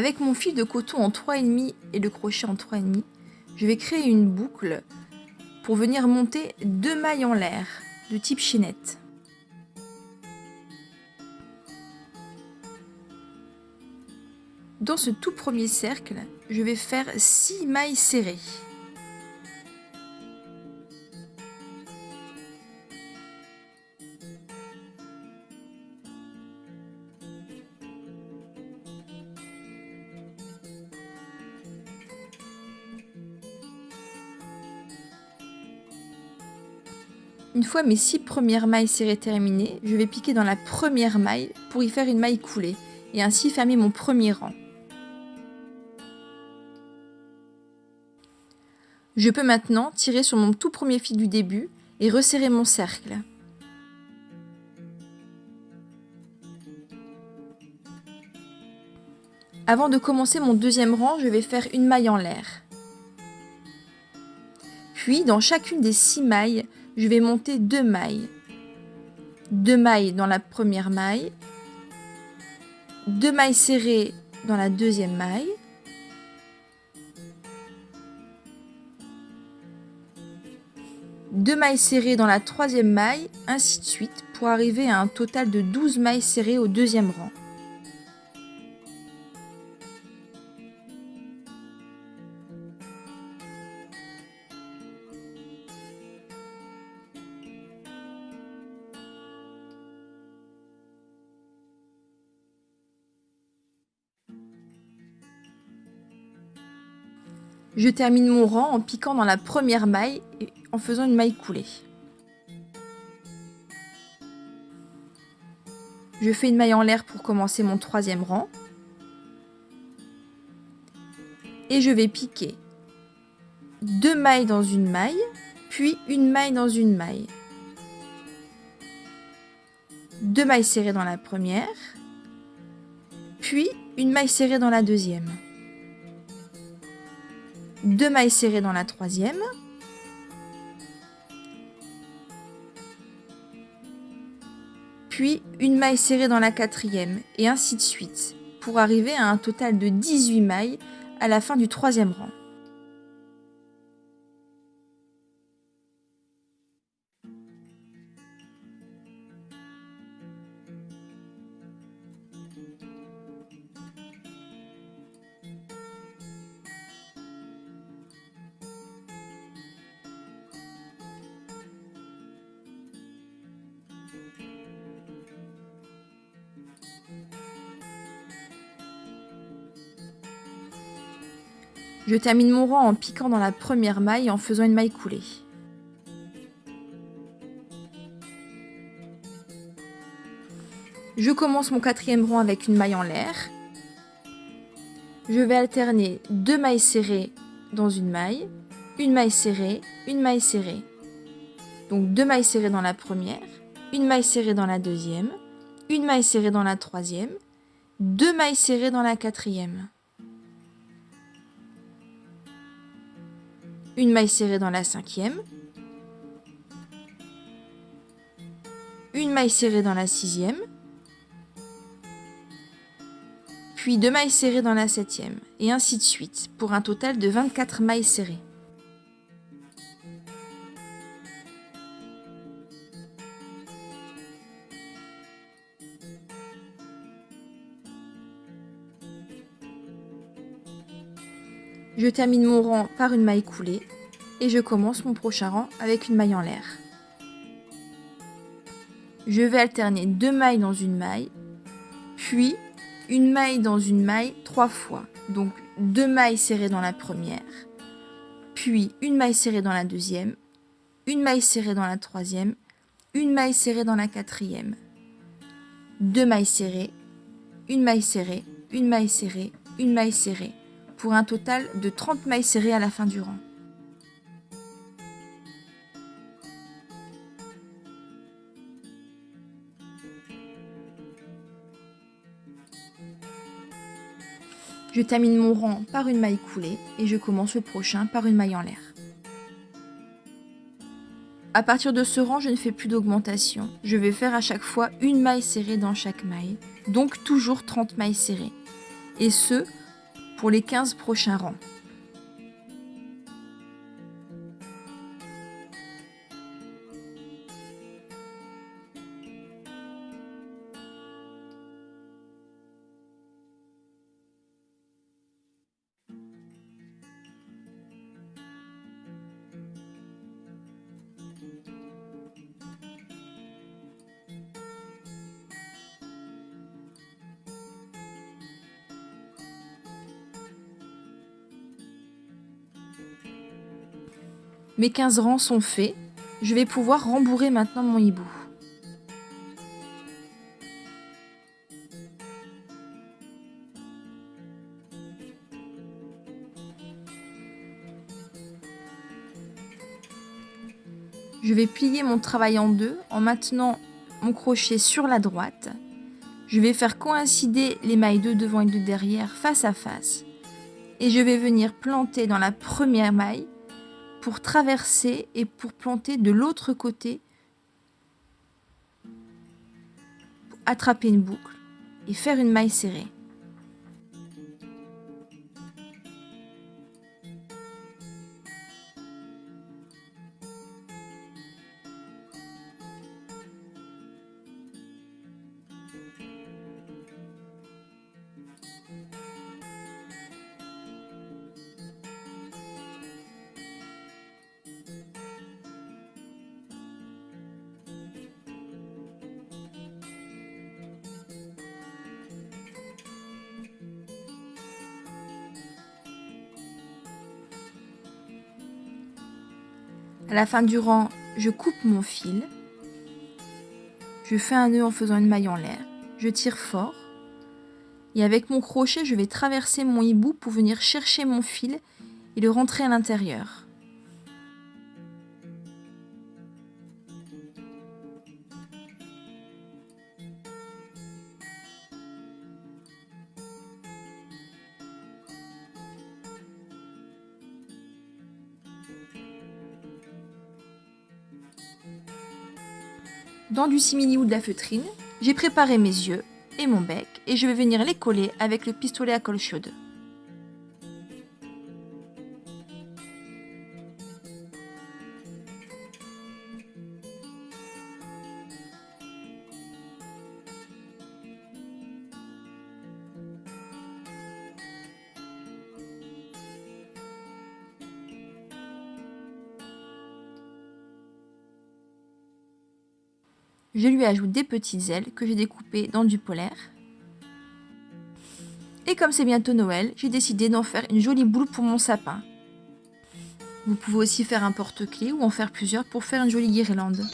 Avec mon fil de coton en 3,5 et le crochet en 3,5, je vais créer une boucle pour venir monter 2 mailles en l'air de type chaînette. Dans ce tout premier cercle, je vais faire 6 mailles serrées. Une fois mes 6 premières mailles serrées terminées, je vais piquer dans la première maille pour y faire une maille coulée et ainsi fermer mon premier rang. Je peux maintenant tirer sur mon tout premier fil du début et resserrer mon cercle. Avant de commencer mon deuxième rang, je vais faire une maille en l'air. Puis, dans chacune des 6 mailles, je vais monter 2 mailles. 2 mailles dans la première maille, 2 mailles serrées dans la deuxième maille, deux mailles serrées dans la troisième maille, ainsi de suite, pour arriver à un total de 12 mailles serrées au deuxième rang. Je termine mon rang en piquant dans la première maille et en faisant une maille coulée. Je fais une maille en l'air pour commencer mon troisième rang. Et je vais piquer 2 mailles dans une maille, puis une maille dans une maille. 2 mailles serrées dans la première, puis une maille serrée dans la deuxième. 2 mailles serrées dans la troisième, puis une maille serrée dans la quatrième, et ainsi de suite, pour arriver à un total de 18 mailles à la fin du troisième rang. Je termine mon rang en piquant dans la première maille et en faisant une maille coulée. Je commence mon quatrième rang avec une maille en l'air. Je vais alterner 2 mailles serrées dans une maille serrée, une maille serrée. Donc 2 mailles serrées dans la première, une maille serrée dans la deuxième, une maille serrée dans la troisième, 2 mailles serrées dans la quatrième. Une maille serrée dans la cinquième, une maille serrée dans la sixième, puis 2 mailles serrées dans la septième, et ainsi de suite, pour un total de 24 mailles serrées. Je termine mon rang par une maille coulée et je commence mon prochain rang avec une maille en l'air. Je vais alterner 2 mailles dans une maille, puis une maille dans une maille 3 fois. Donc 2 mailles serrées dans la première, puis une maille serrée dans la deuxième, une maille serrée dans la troisième, une maille serrée dans la quatrième, 2 mailles serrées, une maille serrée, une maille serrée, une maille serrée, pour un total de 30 mailles serrées à la fin du rang. Je termine mon rang par une maille coulée et je commence le prochain par une maille en l'air. À partir de ce rang, je ne fais plus d'augmentation. Je vais faire à chaque fois une maille serrée dans chaque maille, donc toujours 30 mailles serrées. Et ce, pour les 15 prochains rangs. Mes 15 rangs sont faits, je vais pouvoir rembourrer maintenant mon hibou. Je vais plier mon travail en deux en maintenant mon crochet sur la droite. Je vais faire coïncider les mailles de devant et de derrière face à face. Et je vais venir planter dans la première maille pour traverser et pour planter de l'autre côté, pour attraper une boucle et faire une maille serrée. À la fin du rang, je coupe mon fil, je fais un nœud en faisant une maille en l'air, je tire fort et avec mon crochet, je vais traverser mon hibou pour venir chercher mon fil et le rentrer à l'intérieur. Dans du simili ou de la feutrine, j'ai préparé mes yeux et mon bec et je vais venir les coller avec le pistolet à colle chaude. Je lui ajoute des petites ailes que j'ai découpées dans du polaire. Et comme c'est bientôt Noël, j'ai décidé d'en faire une jolie boule pour mon sapin. Vous pouvez aussi faire un porte-clés ou en faire plusieurs pour faire une jolie guirlande.